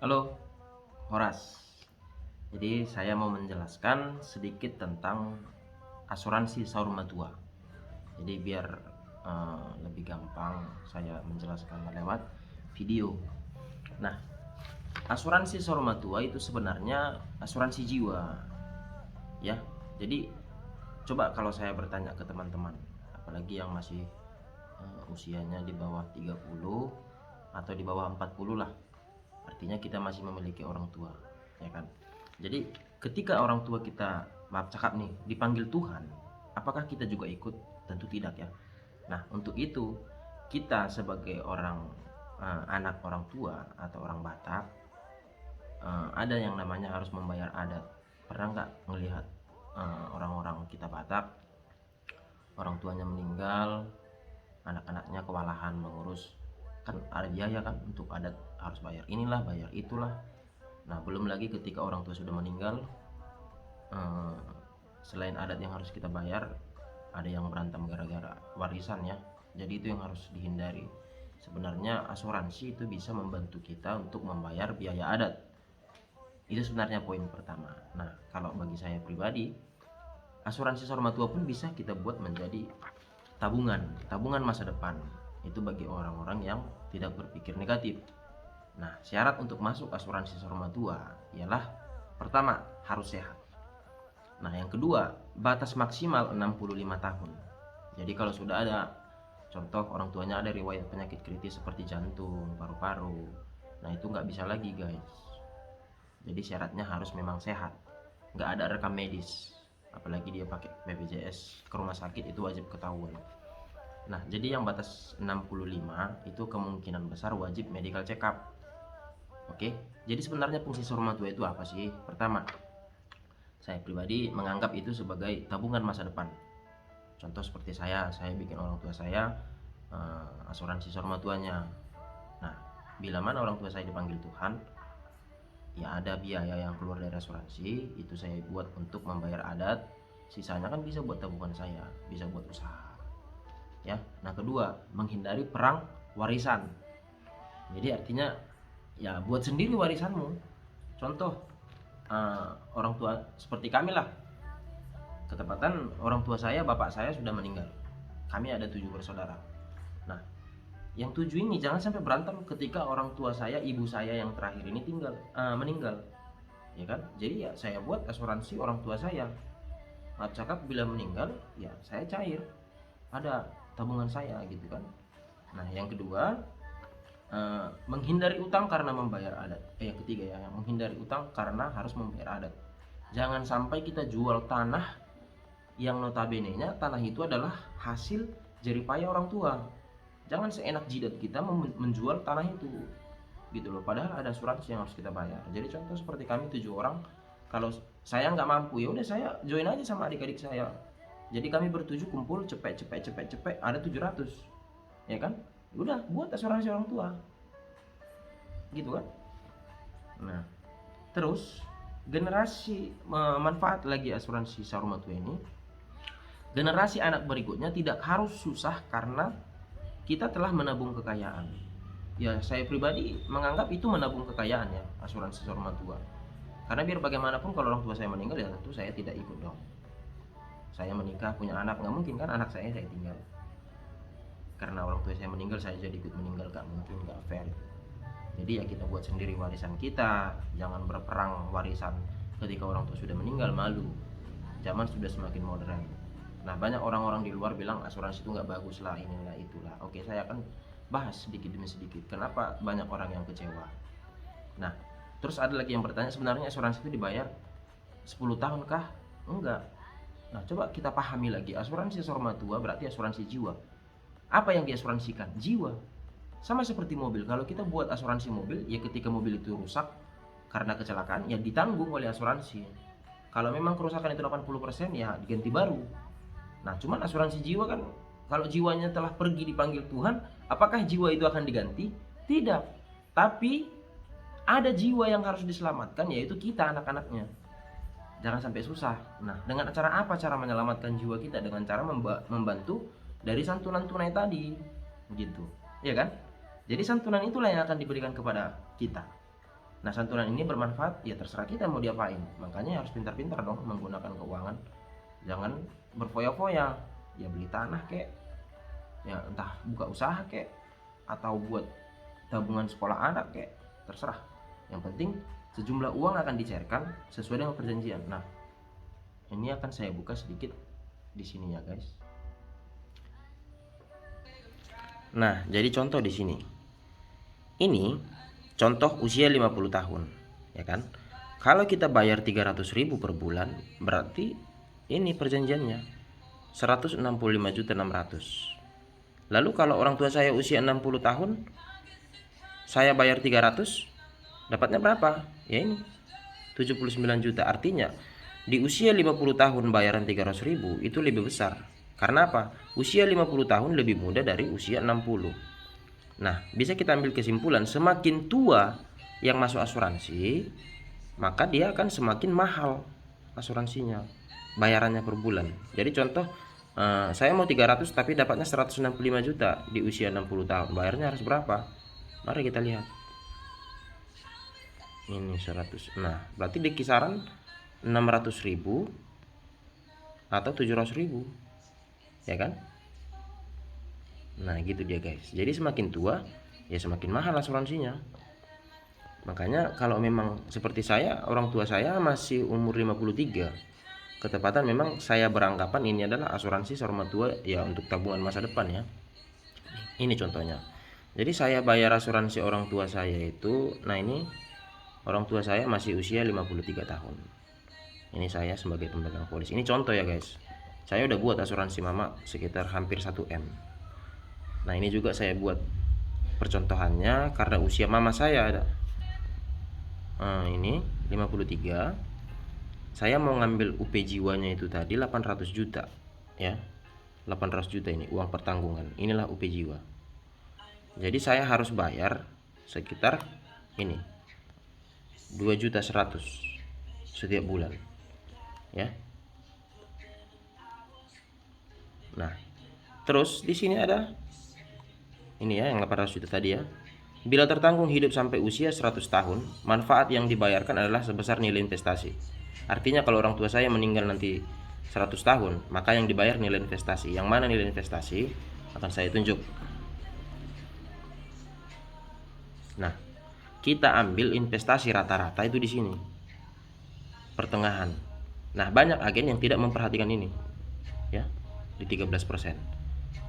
Halo, Horas. Jadi saya mau menjelaskan sedikit tentang asuransi Saurma tua. Jadi biar lebih gampang saya menjelaskan lewat video. Nah, asuransi Saurma tua itu sebenarnya asuransi jiwa, ya. Jadi coba kalau saya bertanya ke teman-teman, apalagi yang masih usianya di bawah 30 atau di bawah 40 lah. Artinya kita masih memiliki orang tua, ya kan? Jadi ketika orang tua kita, maaf cakap nih, dipanggil Tuhan, apakah kita juga ikut? Tentu tidak, ya. Nah, untuk itu kita sebagai orang anak orang tua atau orang Batak, ada yang namanya harus membayar adat. Pernah nggak melihat orang-orang kita Batak, orang tuanya meninggal, anak-anaknya kewalahan mengurus, kan ada biaya kan untuk adat, harus bayar inilah bayar itulah. Nah, belum lagi ketika orang tua sudah meninggal, eh, selain adat yang harus kita bayar, ada yang berantem gara-gara warisan, ya. Jadi itu yang harus dihindari. Sebenarnya asuransi itu bisa membantu kita untuk membayar biaya adat. Itu sebenarnya poin pertama. Nah, kalau bagi saya pribadi, asuransi Sorma Tua pun bisa kita buat menjadi tabungan masa depan. Itu bagi orang-orang yang tidak berpikir negatif. Nah, syarat untuk masuk asuransi Sorma Tua ialah pertama, harus sehat. Nah, yang kedua, batas maksimal 65 tahun. Jadi kalau sudah ada contoh orang tuanya ada riwayat penyakit kritis seperti jantung, paru-paru, nah itu nggak bisa lagi, guys. Jadi syaratnya harus memang sehat, nggak ada rekam medis, apalagi dia pakai BPJS ke rumah sakit, itu wajib ketahuan. Nah, jadi yang batas 65 itu kemungkinan besar wajib medical check up. Oke, jadi sebenarnya fungsi Sorma Tua itu apa sih? Pertama, saya pribadi menganggap itu sebagai tabungan masa depan. Contoh seperti saya bikin orang tua saya asuransi Sorma Tuanya. Nah, bila mana orang tua saya dipanggil Tuhan, ya ada biaya yang keluar dari asuransi, itu saya buat untuk membayar adat, sisanya kan bisa buat tabungan saya, bisa buat usaha, ya. Nah, kedua, menghindari perang warisan. Jadi artinya ya buat sendiri warisanmu. Contoh orang tua seperti kami lah, ketepatan orang tua saya, bapak saya sudah meninggal, kami ada 7 bersaudara. Nah, yang 7 ini jangan sampai berantem ketika orang tua saya, ibu saya yang terakhir ini meninggal, ya kan? Jadi ya saya buat asuransi orang tua saya, maaf cakap bila meninggal ya saya cair, ada tabungan saya gitu kan. Nah, yang kedua, menghindari utang karena membayar adat. Yang ketiga, ya, menghindari utang karena harus membayar adat. Jangan sampai kita jual tanah yang notabene-nya tanah itu adalah hasil jeripaya orang tua. Jangan seenak jidat kita menjual tanah itu, gitu loh. Padahal ada asuransi yang harus kita bayar. Jadi contoh seperti kami 7 orang, kalau saya nggak mampu, ya udah saya join aja sama adik-adik saya. Jadi kami bertujuh kumpul cepet ada 700, ya kan? Udah buat asuransi orang tua, gitu kan. Nah, terus generasi manfaat lagi asuransi Saruma tua ini, generasi anak berikutnya tidak harus susah karena kita telah menabung kekayaan. Ya, saya pribadi menganggap itu menabung kekayaan, ya, asuransi Saruma tua. Karena biar bagaimanapun kalau orang tua saya meninggal, ya tentu saya tidak ikut dong. Saya menikah punya anak, nggak mungkin kan anak saya tinggal. Karena orang tua saya meninggal saya jadi ikut meninggal, nggak mungkin, nggak fair. Jadi ya kita buat sendiri warisan kita, jangan berperang warisan ketika orang tua sudah meninggal, malu. Zaman sudah semakin modern. Nah, banyak orang-orang di luar bilang asuransi itu nggak bagus lah, inilah itulah. Oke, saya akan bahas sedikit demi sedikit kenapa banyak orang yang kecewa. Nah, terus ada lagi yang bertanya, sebenarnya asuransi itu dibayar 10 tahun kah? Enggak. Nah, coba kita pahami lagi, asuransi Sorma Tua berarti asuransi jiwa. Apa yang diasuransikan? Jiwa. Sama seperti mobil, kalau kita buat asuransi mobil, ya ketika mobil itu rusak karena kecelakaan, ya ditanggung oleh asuransi. Kalau memang kerusakan itu 80%, ya diganti baru. Nah, cuman asuransi jiwa kan, kalau jiwanya telah pergi dipanggil Tuhan, apakah jiwa itu akan diganti? Tidak. Tapi ada jiwa yang harus diselamatkan, yaitu kita, anak-anaknya. Jangan sampai susah. Nah, dengan cara apa cara menyelamatkan jiwa kita? Dengan cara membantu dari santunan tunai tadi, gitu, ya kan? Jadi santunan itulah yang akan diberikan kepada kita. Nah, santunan ini bermanfaat, ya terserah kita mau diapain. Makanya harus pintar-pintar dong menggunakan keuangan. Jangan berfoya-foya. Ya beli tanah kek, ya entah buka usaha kek, atau buat tabungan sekolah anak kek, terserah. Yang penting sejumlah uang akan dicairkan sesuai dengan perjanjian. Nah, ini akan saya buka sedikit di sini ya guys. Nah, jadi contoh di sini. Ini contoh usia 50 tahun, ya kan? Kalau kita bayar 300.000 per bulan, berarti ini perjanjiannya 165.600. Lalu kalau orang tua saya usia 60 tahun, saya bayar 300, dapatnya berapa? Ya ini 79 juta. Artinya di usia 50 tahun bayaran 300.000 itu lebih besar. Karena apa? Usia 50 tahun lebih muda dari usia 60. Nah, bisa kita ambil kesimpulan, semakin tua yang masuk asuransi, maka dia akan semakin mahal asuransinya, bayarannya per bulan. Jadi contoh, saya mau 300 tapi dapatnya 165 juta di usia 60 tahun. Bayarnya harus berapa? Mari kita lihat. Ini 100. Nah, berarti di kisaran 600.000 atau 700.000. Ya kan? Nah, gitu dia guys. Jadi semakin tua, ya semakin mahal asuransinya. Makanya kalau memang seperti saya, orang tua saya masih umur 53. Ketepatan memang saya beranggapan ini adalah asuransi seorang tua ya untuk tabungan masa depan ya. Ini contohnya. Jadi saya bayar asuransi orang tua saya itu, nah ini orang tua saya masih usia 53 tahun. Ini saya sebagai pemegang polis. Ini contoh ya guys. Saya udah buat asuransi mama sekitar hampir 1M. Nah, ini juga saya buat percontohannya karena usia mama saya ada. Ini 53. Saya mau ngambil UP jiwanya itu tadi 800 juta ya. 800 juta ini uang pertanggungan. Inilah UP jiwa. Jadi saya harus bayar sekitar ini 2.100.000 setiap bulan. Ya. Nah, terus di sini ada ini ya yang 800 juta tadi ya. Bila tertanggung hidup sampai usia 100 tahun, manfaat yang dibayarkan adalah sebesar nilai investasi. Artinya kalau orang tua saya meninggal nanti 100 tahun, maka yang dibayar nilai investasi. Yang mana nilai investasi akan saya tunjuk. Nah, kita ambil investasi rata-rata itu di sini. Pertengahan. Nah, banyak agen yang tidak memperhatikan ini. Ya, di 13%.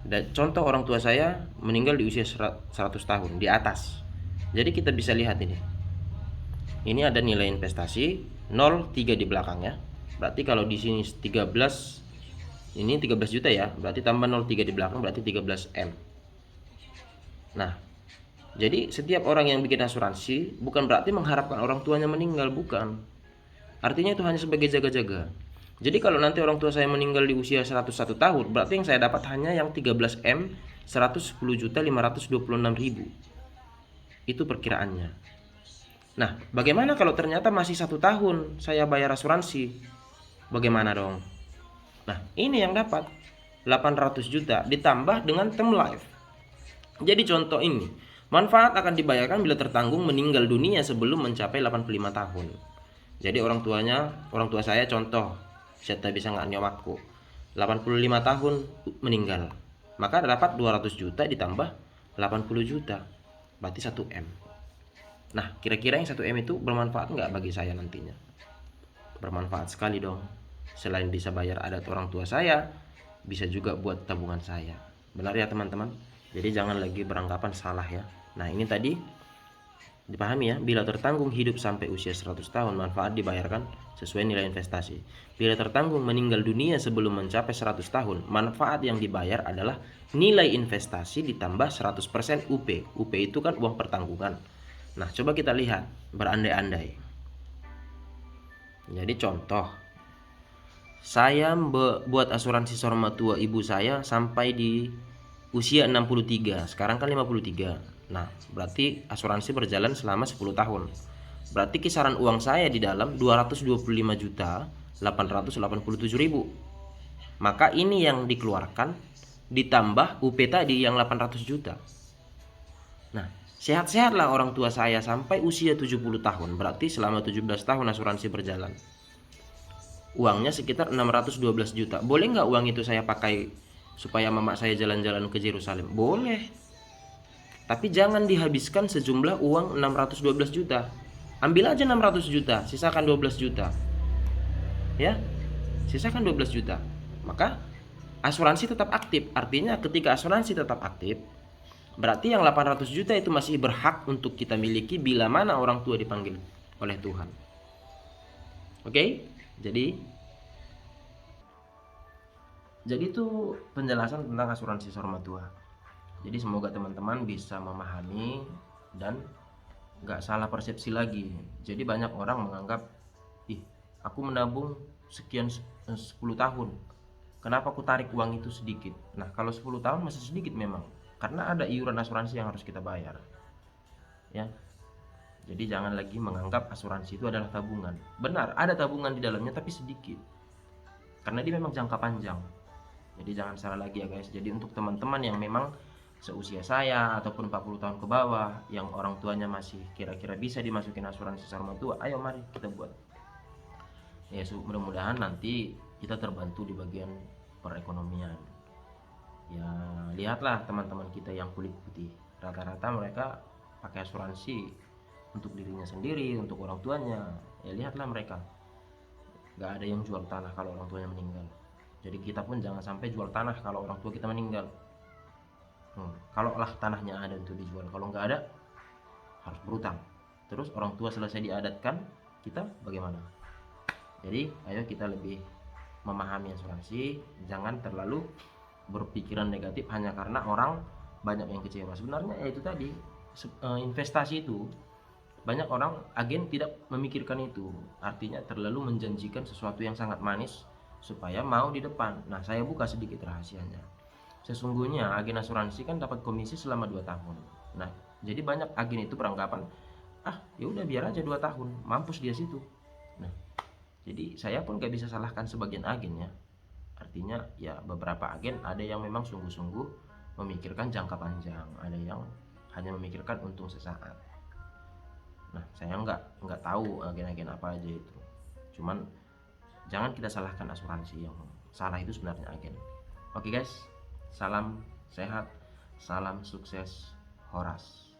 Dan contoh orang tua saya meninggal di usia 100 tahun di atas. Jadi kita bisa lihat ini. Ini ada nilai investasi 0,3 di belakangnya. Berarti kalau di sini 13, ini 13 juta ya. Berarti tambah 0,3 di belakang berarti 13M. Nah, jadi setiap orang yang bikin asuransi bukan berarti mengharapkan orang tuanya meninggal, bukan. Artinya itu hanya sebagai jaga-jaga. Jadi kalau nanti orang tua saya meninggal di usia 101 tahun, berarti yang saya dapat hanya yang 13M 110.526.000. Itu perkiraannya. Nah, bagaimana kalau ternyata masih 1 tahun saya bayar asuransi? Bagaimana dong? Nah, ini yang dapat 800 juta ditambah dengan term life. Jadi contoh ini, manfaat akan dibayarkan bila tertanggung meninggal dunia sebelum mencapai 85 tahun. Jadi orang tua saya contoh, saya bisa nggak nyawaku 85 tahun meninggal, maka dapat 200 juta ditambah 80 juta, berarti 1M. Nah, kira-kira yang 1M itu bermanfaat nggak bagi saya nantinya? Bermanfaat sekali dong. Selain bisa bayar adat orang tua saya, bisa juga buat tabungan saya. Benar ya teman-teman? Jadi jangan lagi beranggapan salah ya. Nah, ini tadi dipahami ya, bila tertanggung hidup sampai usia 100 tahun, manfaat dibayarkan sesuai nilai investasi. Bila tertanggung meninggal dunia sebelum mencapai 100 tahun, manfaat yang dibayar adalah nilai investasi ditambah 100% UP. UP itu kan uang pertanggungan. Nah, coba kita lihat, berandai-andai. Jadi contoh, saya buat asuransi seorang tua ibu saya sampai di usia 63, sekarang kan 53. Nah, berarti asuransi berjalan selama 10 tahun. Berarti kisaran uang saya di dalam 225.887.000. Maka ini yang dikeluarkan ditambah UP tadi yang 800 juta. Nah, Sehat-sehatlah orang tua saya sampai usia 70 tahun. Berarti selama 17 tahun asuransi berjalan. Uangnya sekitar 612 juta. Boleh nggak uang itu saya pakai supaya mama saya jalan-jalan ke Yerusalem? Boleh. Tapi jangan dihabiskan sejumlah uang 612 juta. Ambil aja 600 juta, sisakan 12 juta. Ya, sisakan 12 juta. Maka asuransi tetap aktif. Artinya ketika asuransi tetap aktif, berarti yang 800 juta itu masih berhak untuk kita miliki bila mana orang tua dipanggil oleh Tuhan. Oke? Jadi itu penjelasan tentang asuransi rumah tua. Jadi semoga teman-teman bisa memahami dan nggak salah persepsi lagi. Jadi banyak orang menganggap, ih, aku menabung sekian 10 tahun, kenapa aku tarik uang itu sedikit? Nah, kalau 10 tahun masih sedikit memang, karena ada iuran asuransi yang harus kita bayar. Ya. Jadi jangan lagi menganggap asuransi itu adalah tabungan. Benar, ada tabungan di dalamnya tapi sedikit. Karena dia memang jangka panjang. Jadi jangan salah lagi ya guys. Jadi untuk teman-teman yang memang seusia saya ataupun 40 tahun ke bawah yang orang tuanya masih kira-kira bisa dimasukin asuransi rumah tua, ayo mari kita buat. Ya mudah-mudahan nanti kita terbantu di bagian perekonomian. Ya lihatlah teman-teman kita yang kulit putih, rata-rata mereka pakai asuransi untuk dirinya sendiri, untuk orang tuanya. Ya lihatlah mereka, nggak ada yang jual tanah kalau orang tuanya meninggal. Jadi kita pun jangan sampai jual tanah kalau orang tua kita meninggal. Kalau lah tanahnya ada untuk dijual, kalau nggak ada harus berutang. Terus orang tua selesai diadatkan, kita bagaimana? Jadi ayo kita lebih memahami asuransi, jangan terlalu berpikiran negatif hanya karena orang banyak yang kecewa. Sebenarnya ya itu tadi, investasi itu banyak orang agen tidak memikirkan itu, artinya terlalu menjanjikan sesuatu yang sangat manis supaya mau di depan. Nah, saya buka sedikit rahasianya. Sesungguhnya agen asuransi kan dapat komisi selama 2 tahun. Nah, jadi banyak agen itu beranggapan, ya udah biar aja 2 tahun, mampus dia situ. Nah, jadi saya pun gak bisa salahkan sebagian agen ya. Artinya ya beberapa agen ada yang memang sungguh-sungguh memikirkan jangka panjang, ada yang hanya memikirkan untung sesaat. Nah, saya nggak tahu agen-agen apa aja itu. Cuman jangan kita salahkan asuransi, yang salah itu sebenarnya agen. Oke guys, salam sehat, salam sukses Horas.